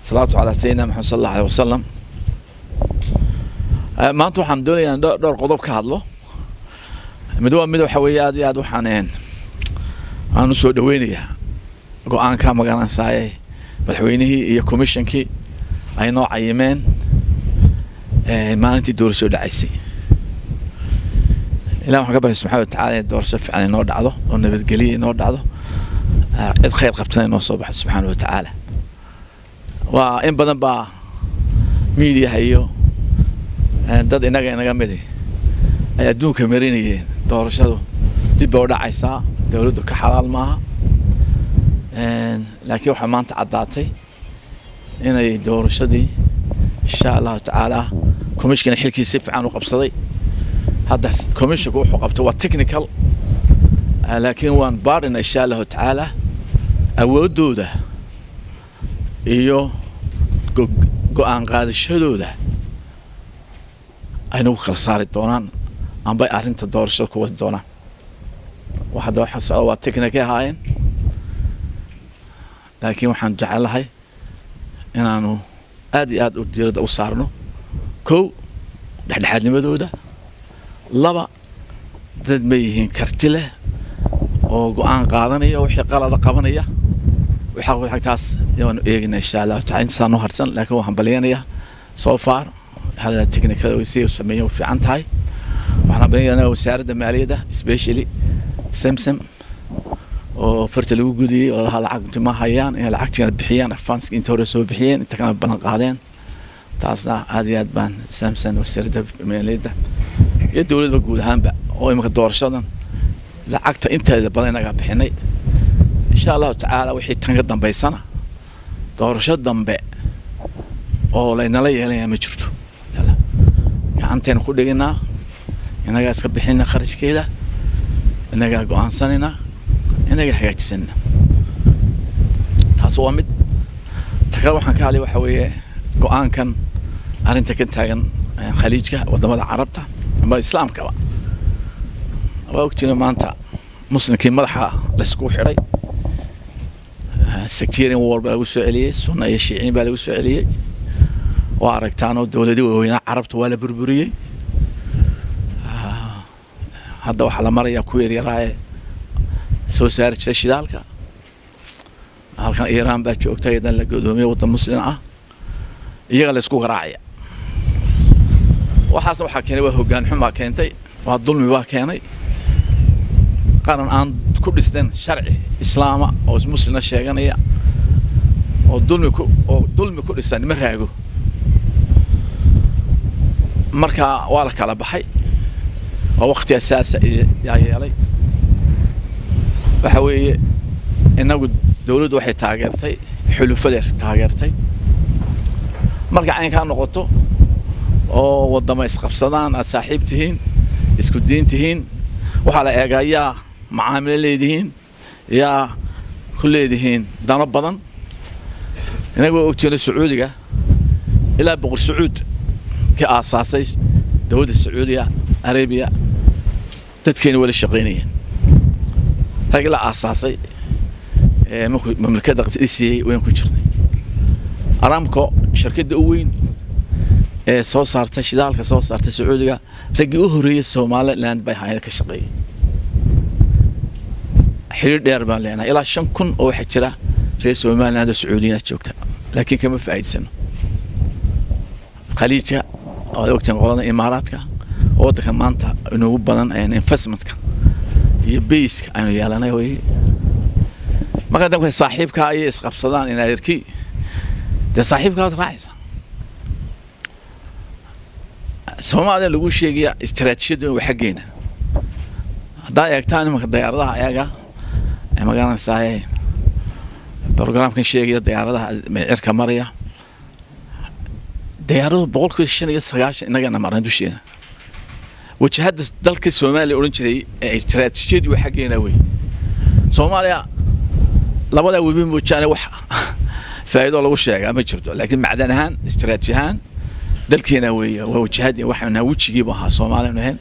صلاة على سيدنا محمد صلى الله عليه وسلم. ما أنتوا حمدوني يعني دور قضوب كهذلو مدو حويات يا دو حنين أنا سود ويني قان كام قانا ساي بحوينه هي كوميشن كي أي نوع عيمان ما أنتي دور سود عيسي إلا ما قبل سبحانه وتعالى دور سف يعني نور دعوه والنبي قليل نور دعوه الخير قبتنا نور صبح سبحانه وتعالى وإن بدن با ميديا هيو dad inaga midi ay adduunka marinayeen doorashadu dib u dhacaysa dawladdu ka xalaal maaha laakiin waxa maanta cadaatay inay doorashadii insha Allah taala commissioner xilkiisa fiican u qabsaday hadda commissioner wuxuu qabtay waa technical laakiin waan baarina insha Allah taala awoodooda iyo go'aan qaadashadooda aynu kala saari doonaan amba arinta doorashada ku wadi doonaan waxa waxa soo waa technique ahaayeen laakiin waxaan jecelahay inaanu aad iyo aad u diirada u saarno koow dhexdhexaadnimadooda laba dad ma yihiin karti leh oo go'aan qaadanaya wixii qalad qabanaya waxa xigtaas yaan eegnaa insha Allah taala insan oo harsan laakiin waxaan baleenayaa so far هذا التكنيكال ويصير سميه في عنتاي وإحنا بنينا وسعر المالية especially سمسم وفرت الوجودي والله العقد ما هيان العقد كان بحيان فانس إنتورسو بحيان أنت كان بنا قاعدين تعصنا هذه أدبان سمسم وسعر المالية يدور بقول هم بقى هو يمكن دور شدن العقد أنت إذا بدنا بحيني إن شاء الله تعالى وحيد تنقدم بيسنا دور شدن بقى أو لأن لا يهلي مجرد gacanteena ku dhignaa inaga iska bixina kharashkeeda inaga go'aansanina inaga hagaajisana taas waa mid tagal waxaan ka hadlay waxa weeye go'aankan arinta ka taagan khaliijka wadamada carabta ama islaamka waa ogtiina maanta muslimkii madaxa la isku xiray sectarian war baa lagu soo celiyay sunna iyo shiiciin baa lagu soo celiyay واركتانو دولدي وينا عربت ولا بربريي هذا وحلا مريا كوير يراي سو سارج شدالكا halkan Iran baa joogtay idan la gudoomiyo waddan muslim ah iyaga la isku garaacay waxaas waxa keenay waa hoggaan xumo keentay waa dulmi waa keenay qaran aan ku dhisteen sharci islaama oo muslimna sheeganaya oo dulmi ku dhisan ma raago marka waa la kala baxay oo waqti asaasi ah yeelay waxa weeye inagu dawladdu waxay taageertay xulufada taageertay marka ay ka noqoto oo wadamo isqabsadaan saaxiibtihiin isku diintihiin waxa la eegayaa macaamileedihiin yaa kulleedihiin dana badan inagu ogtiina Sacuudiga ilaa boqor Sacuud كأساسي دولة السعودية عربية تتكين ولا شقينية هاي لا أساسي مملكة رئيسية وين كنشرني أرامكو شركة دوين صوص صارت شدالك صوص صارت السعودية رجعوه رئيس الصومال لاند باي هاي كشقية حير ديربان لنا إلى شنكن أو حجرة رئيس الصومال لاند السعودية شوكتها لكن كم في عيد سنة خليجها وقتين قولنا إماراتك وقتك مانتا إنه بدن يعني investmentك يبيسك أنا يالنا هوي ما قدامك صاحبك أي إسقاط صدان إن أيركي ده صاحبك هذا راعيسا سوما هذا اللي وش يجي استراتيجية وحقينا ده يكتاني ما كده يارده ياجا ما كان ساي برنامج كان شيء يجي يارده إركا مريا ديارو بقول كل شيء يسقاش إننا ما رندوش هنا وجهاد دلك الصومالي أورنجي استراتيجية وحقينا وي صوماليا لابد وبين بوجانا وح فايدة ولا وش ما شفته لكن معدنهان استراتيجيهان دلك هنا وي وجهاد وحنا وش يجيبها صوماليا من هنا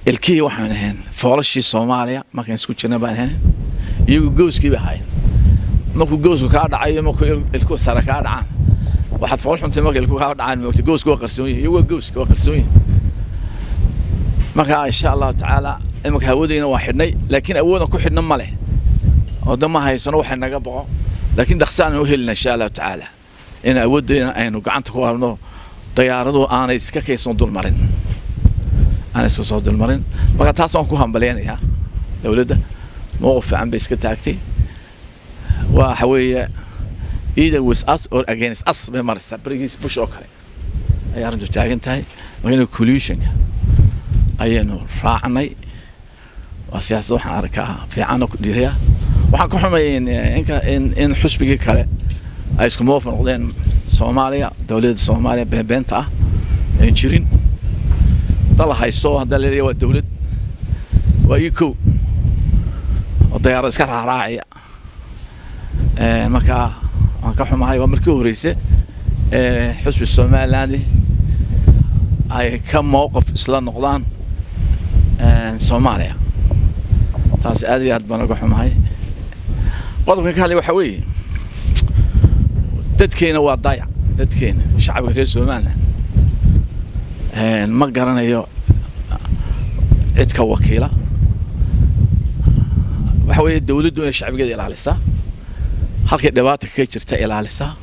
الكي وحنا هنا فورشي صوماليا ما كان سكوتشنا بان هنا يجو جوز كي بهاي ما كو جوز وكاد عاي ما كو الكو سركاد عن واحد فول حنت ما قال كوها دعان موقت جوز كوا قرسوني يو جوز كوا قرسوني marka insha Allah taala imaka hawadayna waa xidhnay laakiin awoodan ku xidhna ma leh oo dama haysano waxa naga boqo laakiin dhaqsaan oo helna insha Allah taala in awoodayna aynu gacanta ku harno diyaaradu aanay iska kaysan dul marin ana iska soo dul marin marka taas aan ku hambaleenaya dawladda mowqif fiican bay iska taagtay waxa weeye either with us or against us bay maraysaa barigiis bush oo kale ay arrintu taagan tahay waa collusionka ayaynu raacnay waa siyaasad waxaan arkaa fiican ku dhiiraya waxaan ka xumayn in xusbigii kale ay isku moofan noqdeen Soomaaliya dawladda Soomaaliya beenta ah in jirin dal haysto hadda leeyahay waa dawlad waa iko diyaarad iska raacaya marka aan ka xumahay waa markii horeysay xusbi Soomaaliland ay ka mowqif isla noqdaan Soomaaliya taas aad iyo aad baan uga xumahay qodobka kale waxa weeye dadkeena waa dayac dadkeena shacabka reer Soomaaliland ma garanayo cid ka wakiila waxa weeye dawladdu inay shacbigeeda ilaalisaa halkay dhibaato ka jirta ilaalisaa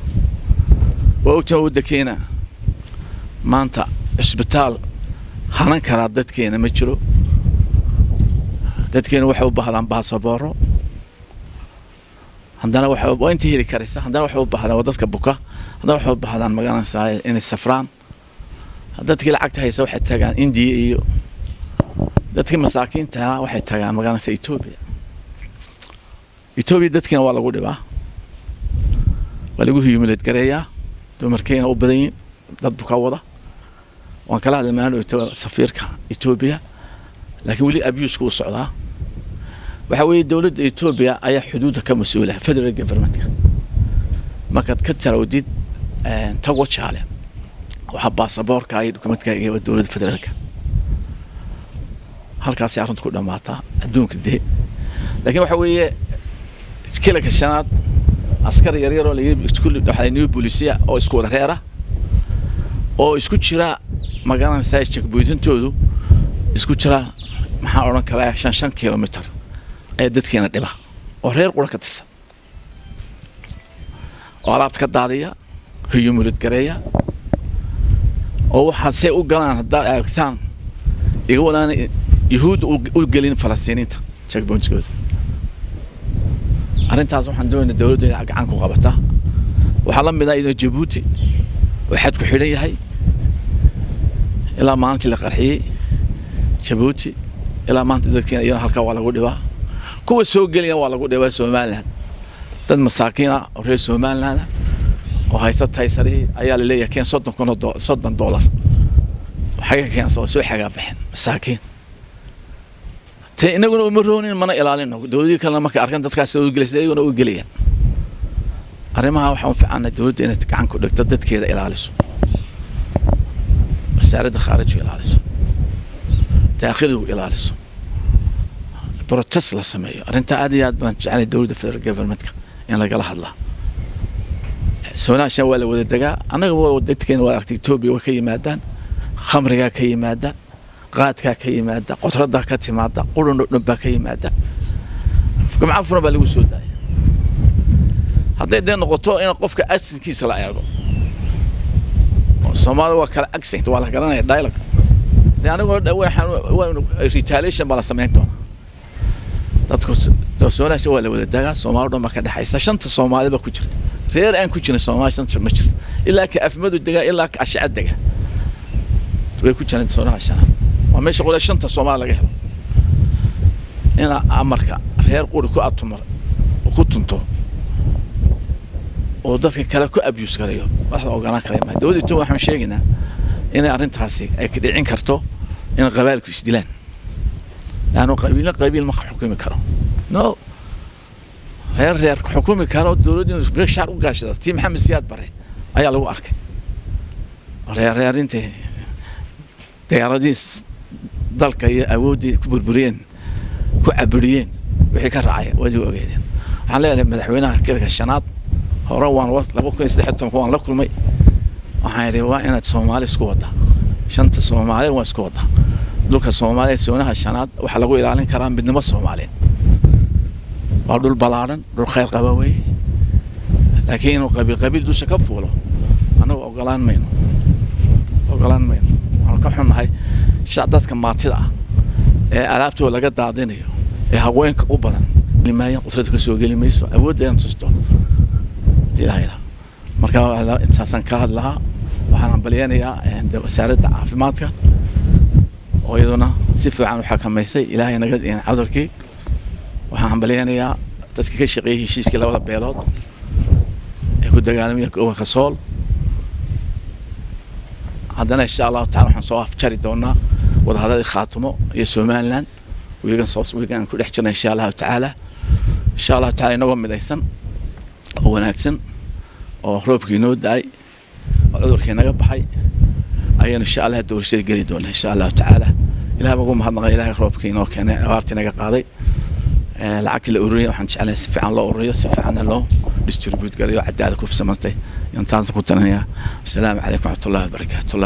waa ogtahay waddankeena maanta isbitaal hanan kara dadkeena ma jiro dadkeena waxay u baahdaan baasabooro haddana waxay intii heli karaysa haddana waxay u baahdaan dadka buka haddana waxay u baahdaan magaranaysaa inay safraan dadkii lacagta haysa waxay tagaan India iyo dadkii masaakiinta waxay tagaan magaranaysaa Ethiopia dadkeena waa lagu dhibaa waa lagu humiliate gareeyaa dumarkeena u badan yihiin dad buka wada waan kala hadalmaano safiirka Ethiopia laakiin wali abuse ku socdaa waxa weeye dawladda Ethiopia ayaa xuduudda ka mas'uula federal government-ka markaad ka tarawdid tago jaale waxa baasaboorka ay dokumentka ay dawladda federaalka halkaas ay arrintu ku dhamaataa adduunka dee laakiin waxa weeye iskala ka shanaad askar yar yar oo la yiri iskuul dhaxaynay booliisiya oo isku wada reera oo isku jira magaran saayid buuxintoodu isku jira maxaa oran karaa 5 kilomitir ay dadkeena dhiba oo reer qura ka tirsan oo alaabta ka daadiya humiliate gareeya oo waxa say u galaan hadda aragtaan iga wadaan yahuud u galin Falastiiniinta checkpoints-kooda arrintaas waxaan doonayaa dawladda inay gacan ku qabataa waxa la mid ah in Djibouti waxaad ku xidhan yahay ilaa maanta la qarxiyay Djibouti ilaa maanta dadkeena iyana halka waa lagu dhibaa kuwa soo galaya waa lagu dhibaa Soomaaliland dad masaakiin ah oo reer Soomaaliland oo haysta taysari ayaa la leeyahay keen $30 waxa keen soo xaga bixin masaakiin te inaguna uma roonin mana ilaalino dawladii kale markay arkaan dadkaas soo galeysay ayaguna u galiyaan arrimaha waxa uu fiicnaa dawladda inay gacan ku dhigto dadkeeda ilaaliso wasaaradda khaarijiga ilaaliso daaqiligu ilaaliso protest la sameeyo arrinta aad iyo aad baan jeclay dawladda federal government-ka in laga hadlaa Soomaaliya waa la wada dagaa anaga dadkeena waa aragtay Ethiopia way ka yimaadaan khamriga ka yimaada qaadka ka yimaada qotrada ka timaada qurun dhanba ka yimaada kuma afuna baa lagu soo daayay hadday noqoto in qofka asalkiisa la eego Soomaaliya waa kala accent waa la garanaya dialogue anigu waxaan retaliation bala sameyn doona dadku Soomaaliya waa la wada dagaa Soomaaliya dhanba ka dhaxaysa shanta Soomaaliba ku jirta reer aan ku jirin Soomaaliya shanta ma jiro ilaa ka afmadu dagaa ilaa ka ashcad dagaa way ku jiraan Soomaaliya وماشي قول شنطة صومال لقيه هنا أمريكا غير قول كو أتمر وكنت انتو وضفك كلا كو أبيوس كريو واحد أوغانا كريم دولي تو وحن شيقنا إنا أرنت هاسي أي كده عين كرتو إنا قبالك يسدلان لأنه قبيل ما حكومي كرو نو غير حكومي كرو دولي بريك شعر وقاشدة تي محمد سياد بري أيا لو أركي غير انت دياراديس dalka iyo awoodii ku burburiyeen ku caburiyeen wixii ka raacay wadi ogeedeen waxaan leeyahay madaxweynaha kilka shanaad hore waan 2013 waan la kulmay waxaan idhi waa inaad Soomaali isku wada shanta Soomaali waa isku wada dhulka Soomaaliya soonaha shanaad waxa lagu ilaalin karaa midnimo Soomaaliyeed waa dhul balaaran dhul khayr qaba way laakiin inuu qabiil dusha ka fuulo anagu ogolaan mayno waxaan ka xunnahay dadka maatida ah ee alaabtooda laga daadinayo ee haweenka u badan limaayeen qudrad ka soo gali mayso awoodeen tusto dilaayna marka intaasan ka hadlaha waxaan baliyanayaa wasaaradda caafimaadka oo iyaduna si fiican u xakameysay ilaahay naga cudurkii waxaan baliyanayaa dadka ka shaqeeyay heshiiska labada beelood ee ku dagaalamaya gobolka Sool haddana insha Allah ta'ala waxaan soo afjari doonaa wadahadal khaatimo iyo Somaliland wiigan ku dhex jirnaa insha Allah ta'ala inagoo midaysan oo wanaagsan oo roobkii noo daay oo cudurkii naga baxay ayaan insha Allah doorashada gali doonaa insha Allah ta'ala ilaahay ugu mahadnaqay ilaahay roobkii noo keenay abaartii naga qaaday lacagtii la ururiyay waxaan jeclahay si fiican loo ururiyo si fiican loo distribute galiyo cadaalad ku fiirsantay intaan ku tanaya assalaamu calaykum wa rahmatullahi wa barakaatuh